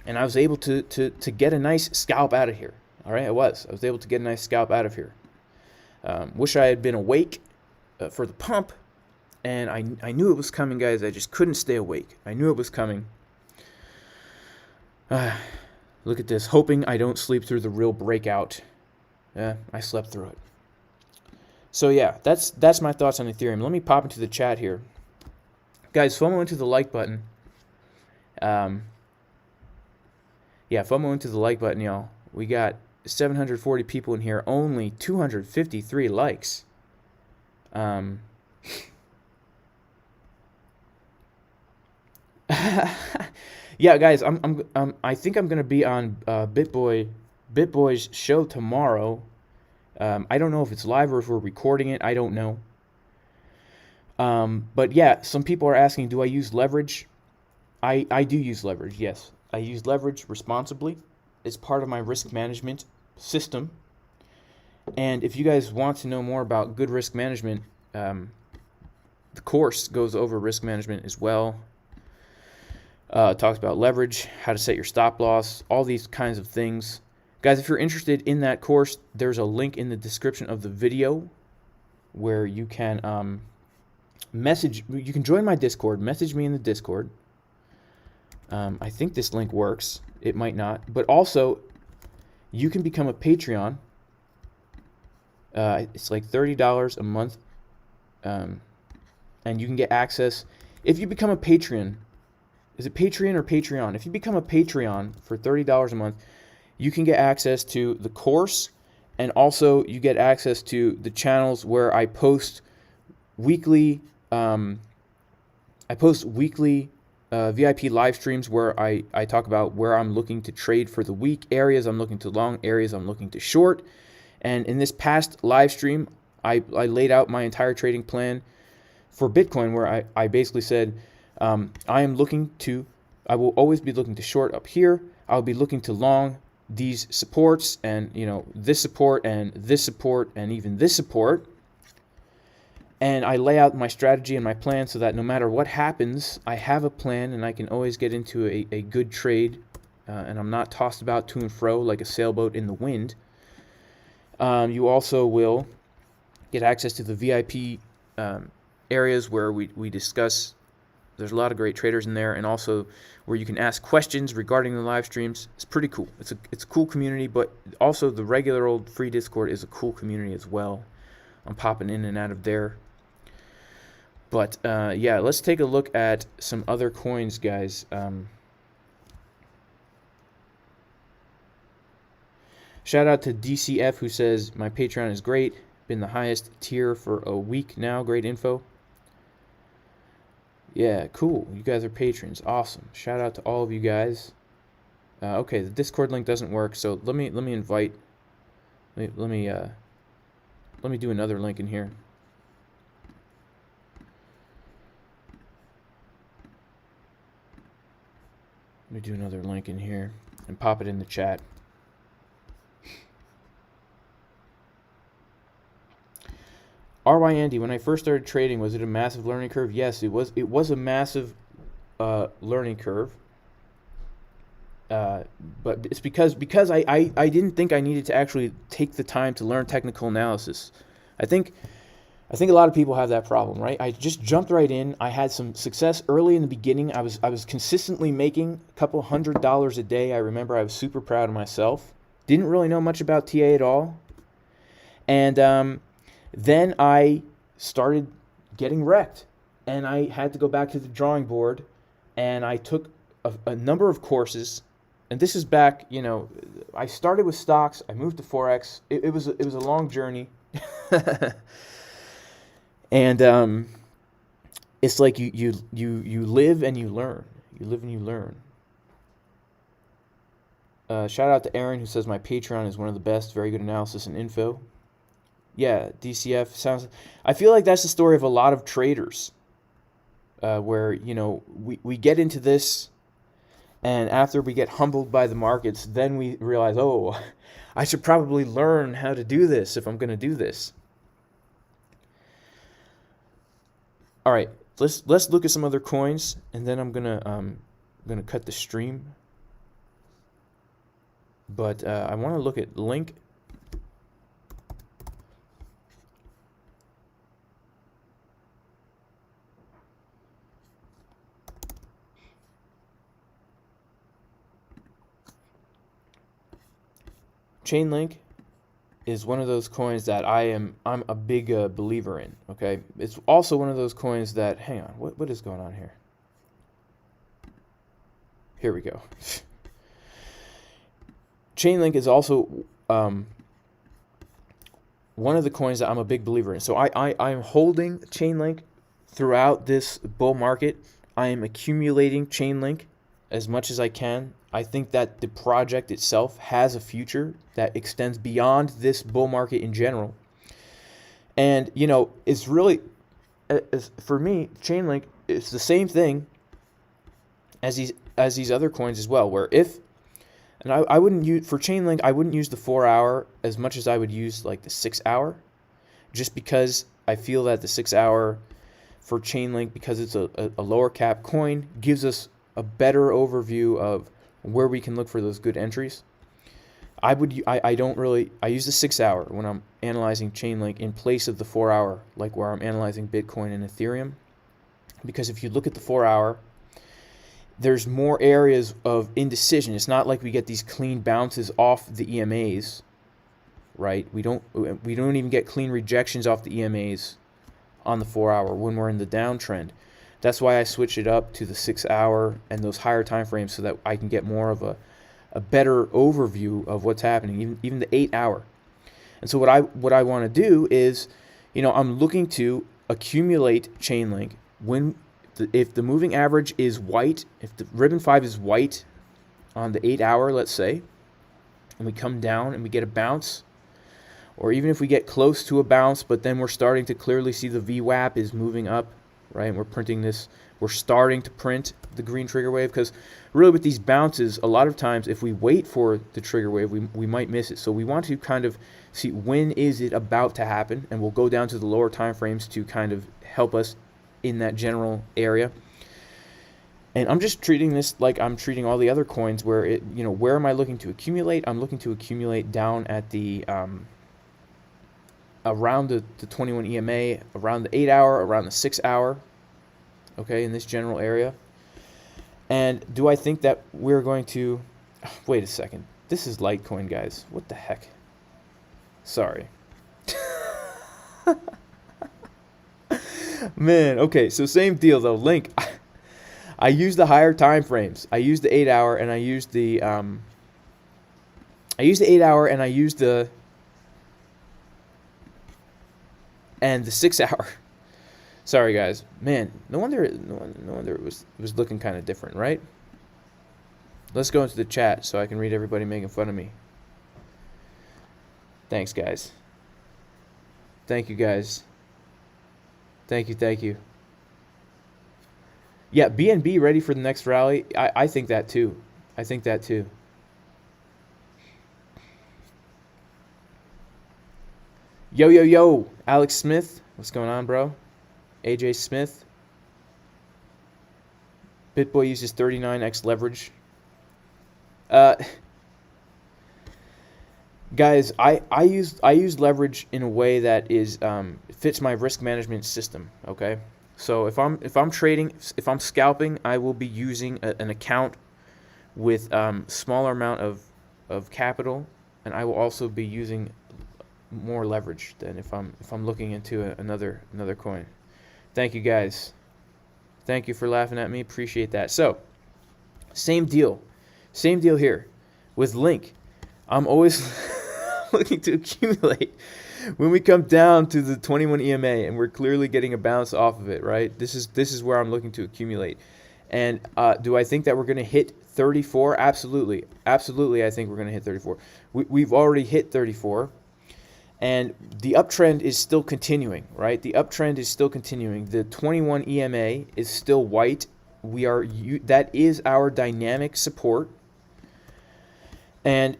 and I was able to get a nice scalp out of here. All right, I was able to get a nice scalp out of here. Wish I had been awake for the pump, and I knew it was coming, guys. I just couldn't stay awake. I knew it was coming. Look at this, hoping I don't sleep through the real breakout. I slept through it. So yeah, that's my thoughts on Ethereum. Let me pop into the chat here. Guys, FOMO into the like button. Yeah, FOMO into the like button, y'all. We got 740 people in here, only 253 likes. Yeah, guys, I think I'm gonna be on BitBoy's show tomorrow. I don't know if it's live or if we're recording it. I don't know. But yeah, some people are asking, do I use leverage? I do use leverage, yes. I use leverage responsibly. It's part of my risk management system. And if you guys want to know more about good risk management, the course goes over risk management as well. It talks about leverage, how to set your stop loss, all these kinds of things. Guys, if you're interested in that course, there's a link in the description of the video where you can you can join my Discord, message me in the Discord. I think this link works. It might not. But also, you can become a Patreon. It's like $30 a month. And you can get access. If you become a Patreon, is it Patreon or Patreon? If you become a Patreon for $30 a month, you can get access to the course, and also you get access to the channels where I post weekly VIP live streams where I talk about where I'm looking to trade for the week, areas I'm looking to long, areas I'm looking to short. And in this past live stream, I laid out my entire trading plan for Bitcoin, where I basically said, I will always be looking to short up here. I'll be looking to long these supports, and this support and this support and even this support. And I lay out my strategy and my plan so that no matter what happens, I have a plan and I can always get into a good trade, and I'm not tossed about to and fro like a sailboat in the wind. You also will get access to the VIP areas where we discuss. There's a lot of great traders in there, and also where you can ask questions regarding the live streams. It's pretty cool. It's a cool community, but also the regular old free Discord is a cool community as well. I'm popping in and out of there. But yeah, let's take a look at some other coins, guys. Shout out to DCF, who says, my Patreon is great. Been the highest tier for a week now. Great info. Yeah, cool. You guys are patrons. Awesome. Shout out to all of you guys. Okay, the Discord link doesn't work, so let me invite. Let me do another link in here. Let me do another link in here and pop it in the chat. RY Andy, when I first started trading, was it a massive learning curve? Yes, it was. It was a massive learning curve. But it's because I didn't think I needed to actually take the time to learn technical analysis. I think a lot of people have that problem, right? I just jumped right in. I had some success early in the beginning. I was consistently making a couple $100 a day. I remember I was super proud of myself. Didn't really know much about TA at all. And then I started getting wrecked. And I had to go back to the drawing board. And I took a number of courses. And this is back, I started with stocks. I moved to Forex. It was a long journey. And it's like you live and you learn. You live and you learn. Shout out to Aaron, who says my Patreon is one of the best. Very good analysis and info. Yeah, DCF sounds. I feel like that's the story of a lot of traders, where we get into this, and after we get humbled by the markets, then we realize, oh, I should probably learn how to do this if I'm going to do this. All right, let's look at some other coins, and then I'm gonna cut the stream. But I want to look at Link. Chainlink is one of those coins that I'm a big believer in. Okay, it's also one of those coins that, hang on, what is going on here? Here we go. Chainlink is also one of the coins that I'm a big believer in. So I'm holding Chainlink throughout this bull market. I am accumulating Chainlink as much as I can. I think that the project itself has a future that extends beyond this bull market in general. And, it's really, for me, Chainlink is the same thing as these other coins as well, where I wouldn't use, for Chainlink, I wouldn't use the 4 hour as much as I would use like the 6 hour, just because I feel that the 6 hour for Chainlink, because it's a lower cap coin, gives us a better overview of where we can look for those good entries. I use the 6 hour when I'm analyzing Chainlink in place of the 4 hour, like where I'm analyzing Bitcoin and Ethereum. Because if you look at the 4 hour, there's more areas of indecision. It's not like we get these clean bounces off the EMAs, right? We don't even get clean rejections off the EMAs on the 4 hour when we're in the downtrend. That's why I switch it up to the 6 hour and those higher time frames, so that I can get more of a better overview of what's happening, even the 8 hour. And so what I want to do is, I'm looking to accumulate Chainlink if the moving average is white, if the ribbon 5 is white on the 8 hour, let's say, and we come down and we get a bounce, or even if we get close to a bounce, but then we're starting to clearly see the VWAP is moving up, right? And we're starting to print the green trigger wave, because really with these bounces, a lot of times if we wait for the trigger wave, we might miss it. So we want to kind of see when is it about to happen, and we'll go down to the lower time frames to kind of help us in that general area. And I'm just treating this like I'm treating all the other coins, where where am I looking to accumulate? I'm looking to accumulate down at the around the 21 EMA, around the 8 hour, around the 6 hour, okay, in this general area. And do I think that we're going to, wait a second, this is Litecoin, guys, what the heck, sorry. Man, okay, so same deal though. Link, I use the higher time frames. I use the 8 hour, and I use the 8 hour, and I use the 6 hour. Sorry guys, man. No wonder it was looking kind of different, right? Let's go into the chat so I can read everybody making fun of me. Thanks, guys. Thank you, guys. Thank you. Yeah, BNB ready for the next rally. I think that too. Yo, Alex Smith, What's going on, bro? AJ Smith. BitBoy uses 39x leverage. Guys, I use leverage in a way that is fits my risk management system. Okay, so if I'm trading, if I'm scalping, I will be using an account with smaller amount of capital, and I will also be using more leverage than if I'm looking into another coin. Thank you guys. Thank you for laughing at me. Appreciate that. So, same deal here with Link. I'm always looking to accumulate when we come down to the 21 EMA, and we're clearly getting a bounce off of it, right? This is where I'm looking to accumulate. And do I think that we're going to hit 34? Absolutely. I think we're going to hit 34. We've already hit 34. And the uptrend is still continuing, right? The uptrend is still continuing. The 21 EMA is still white. That is our dynamic support. And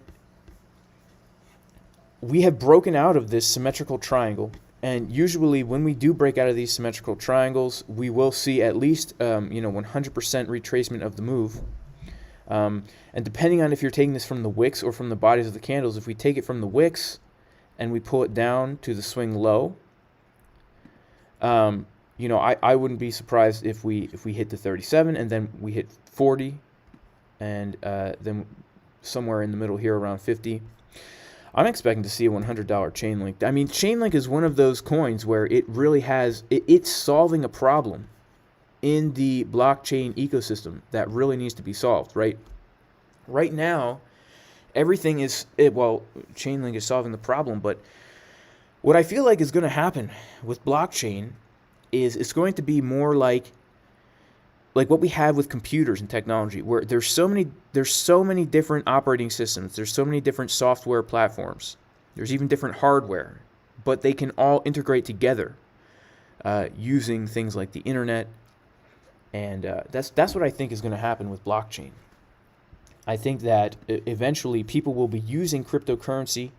we have broken out of this symmetrical triangle. And usually when we do break out of these symmetrical triangles, we will see at least 100% retracement of the move. And depending on if you're taking this from the wicks or from the bodies of the candles, if we take it from the wicks and we pull it down to the swing low, I wouldn't be surprised if we hit the 37 and then we hit 40, and then somewhere in the middle here around 50. I'm expecting to see a $100 Chainlink. I mean, Chainlink is one of those coins where it really it's solving a problem in the blockchain ecosystem that really needs to be solved, right? Right now, everything Chainlink is solving the problem, but what I feel like is going to happen with blockchain is it's going to be more like what we have with computers and technology, where there's so many different operating systems, there's so many different software platforms, there's even different hardware, but they can all integrate together using things like the internet, and that's what I think is going to happen with blockchain. I think that eventually people will be using cryptocurrency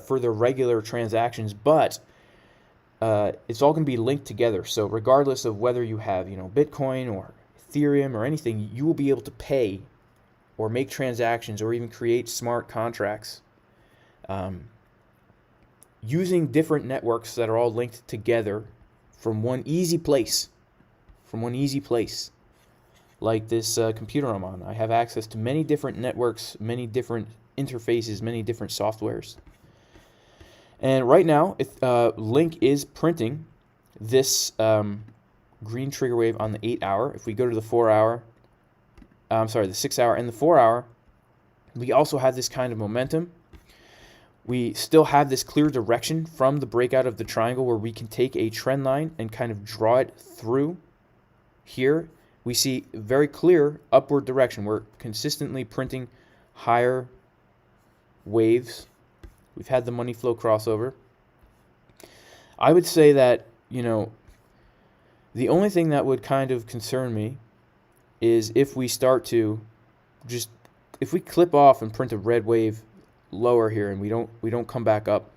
for their regular transactions, but it's all going to be linked together. So regardless of whether you have Bitcoin or Ethereum or anything, you will be able to pay or make transactions or even create smart contracts using different networks that are all linked together from one easy place. Like this computer I'm on. I have access to many different networks, many different interfaces, many different softwares. And right now, Link is printing this green trigger wave on the 8-hour. If we go to the 4-hour, the 6-hour and the 4-hour, we also have this kind of momentum. We still have this clear direction from the breakout of the triangle where we can take a trend line and kind of draw it through. Here, we see very clear upward direction. We're consistently printing higher waves. We've had the money flow crossover. I would say that, the only thing that would kind of concern me is if we start to if we clip off and print a red wave lower here and we don't come back up,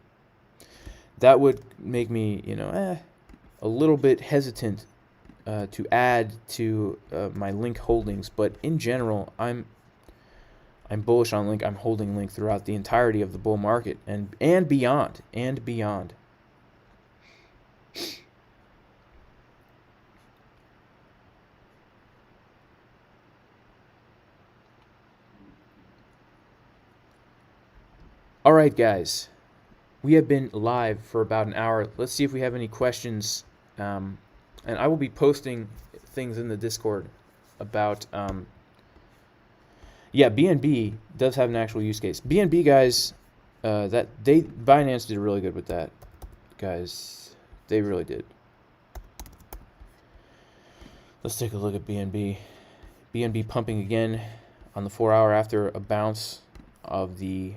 that would make me, a little bit hesitant to add to my Link holdings. But in general, I'm bullish on Link. I'm holding Link throughout the entirety of the bull market and beyond. All right, guys. We have been live for about an hour. Let's see if we have any questions. And I will be posting things in the Discord about BNB does have an actual use case. BNB guys, Binance did really good with that, guys. They really did. Let's take a look at BNB. BNB pumping again on the 4-hour after a bounce of the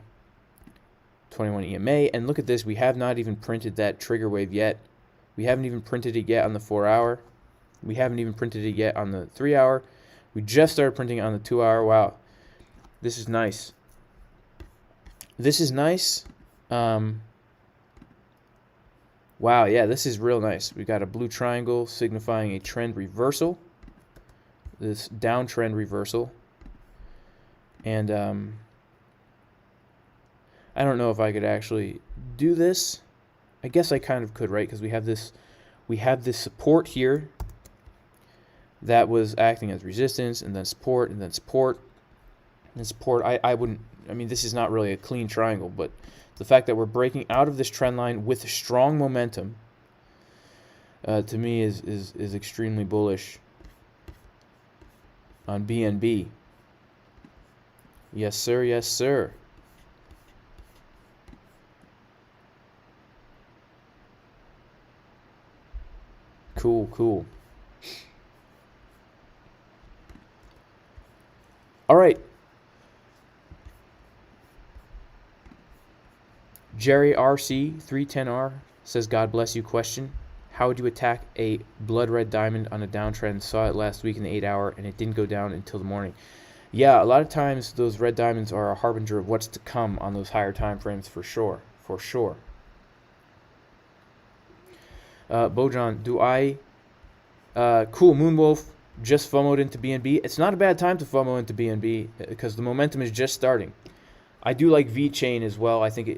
21 EMA. And look at this. We have not even printed that trigger wave yet. We haven't even printed it yet on the 4-hour. We haven't even printed it yet on the 3-hour. We just started printing it on the 2-hour. Wow. This is nice. Wow, yeah, this is real nice. We got a blue triangle signifying a trend reversal. This downtrend reversal. And I don't know if I could actually do this. I guess I kind of could, right? Because we have this support here that was acting as resistance, and then support, and then support, and support. I mean, this is not really a clean triangle, but the fact that we're breaking out of this trend line with strong momentum, to me is extremely bullish on BNB. Yes, sir. Yes, sir. Cool, cool. All right. Jerry RC 310R says, God bless you. Question: how would you attack a blood red diamond on a downtrend? Saw it last week in the 8-hour and it didn't go down until the morning. Yeah, a lot of times those red diamonds are a harbinger of what's to come on those higher time frames, for sure. For sure. Bojan, do I... cool, Moonwolf just FOMO'd into BNB. It's not a bad time to FOMO into BNB because the momentum is just starting. I do like VeChain as well. I think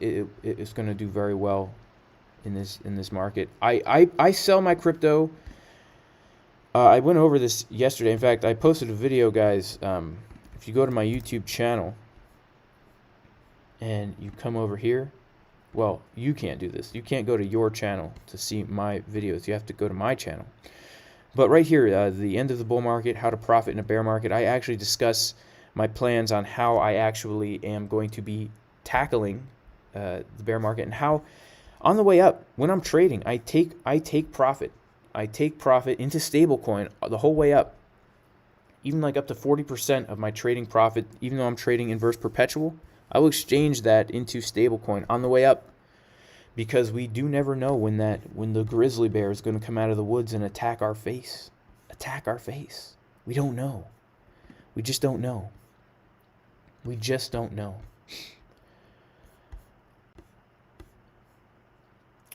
it's going to do very well in this market. I sell my crypto. I went over this yesterday. In fact, I posted a video, guys. If you go to my YouTube channel and you come over here, well, you can't do this. You can't go to your channel to see my videos. You have to go to my channel. But right here, the end of the bull market, how to profit in a bear market, I actually discuss my plans on how I actually am going to be tackling the bear market, and how on the way up, when I'm trading, I take profit. I take profit into stablecoin the whole way up, even like up to 40% of my trading profit. Even though I'm trading inverse perpetual, I will exchange that into stablecoin on the way up, because we do never know when the grizzly bear is going to come out of the woods and attack our face. Attack our face. We don't know. We just don't know. We just don't know.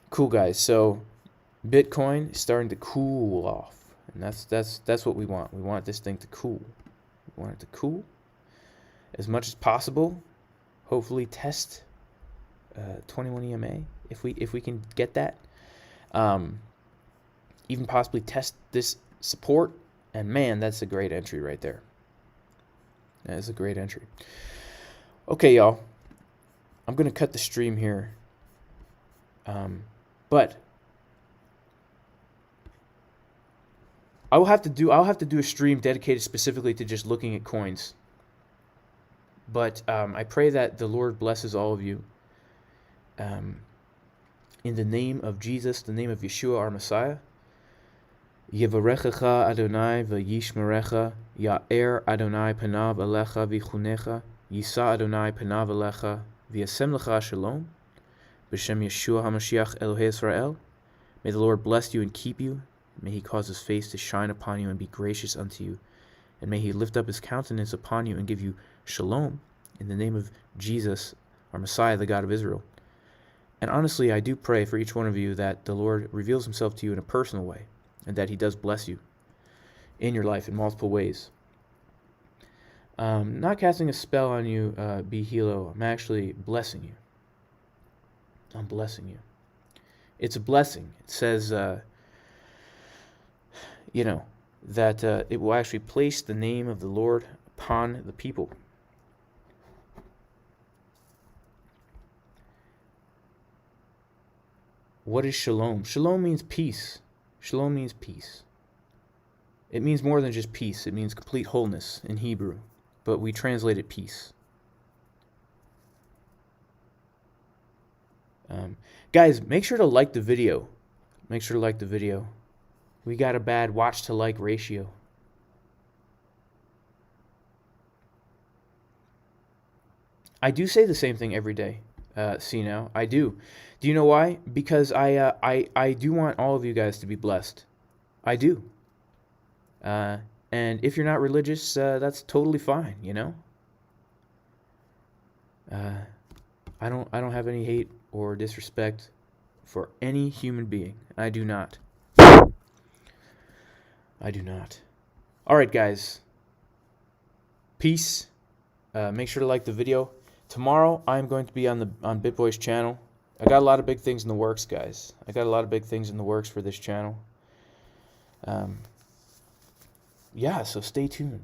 Cool, guys. So Bitcoin is starting to cool off, and that's what we want. We want this thing to cool. We want it to cool as much as possible. Hopefully test 21 EMA if we can get that. Even possibly test this support, and man, that's a great entry right there. That is a great entry. Okay, y'all. I'm gonna cut the stream here. But I'll have to do a stream dedicated specifically to just looking at coins. But I pray that the Lord blesses all of you. In the name of Jesus, the name of Yeshua, our Messiah. Yevarechecha Adonai v'yishmerecha, Ya'er Adonai panav alecha v'chunecha, Yisa Adonai panav alecha, v'yasem lecha shalom, b'shem Yeshua HaMashiach Elohei Israel. May the Lord bless you and keep you. May he cause his face to shine upon you and be gracious unto you. And may he lift up his countenance upon you and give you shalom, in the name of Jesus, our Messiah, the God of Israel. And honestly, I do pray for each one of you that the Lord reveals himself to you in a personal way, and that he does bless you in your life in multiple ways. Not casting a spell on you, B Hilo. I'm actually blessing you. I'm blessing you. It's a blessing. It says, that it will actually place the name of the Lord upon the people. What is shalom? Shalom means peace. Shalom means peace. It means more than just peace. It means complete wholeness in Hebrew, but we translate it peace. Guys, make sure to like the video. Make sure to like the video. We got a bad watch to like ratio. I do say the same thing every day. See now, I do. Do you know why? Because I do want all of you guys to be blessed. I do. And if you're not religious, that's totally fine. I don't have any hate or disrespect for any human being. I do not. I do not. All right, guys. Peace. Make sure to like the video. Tomorrow, I'm going to be on BitBoy's channel. I got a lot of big things in the works, guys. I got a lot of big things in the works for this channel. Yeah, so stay tuned.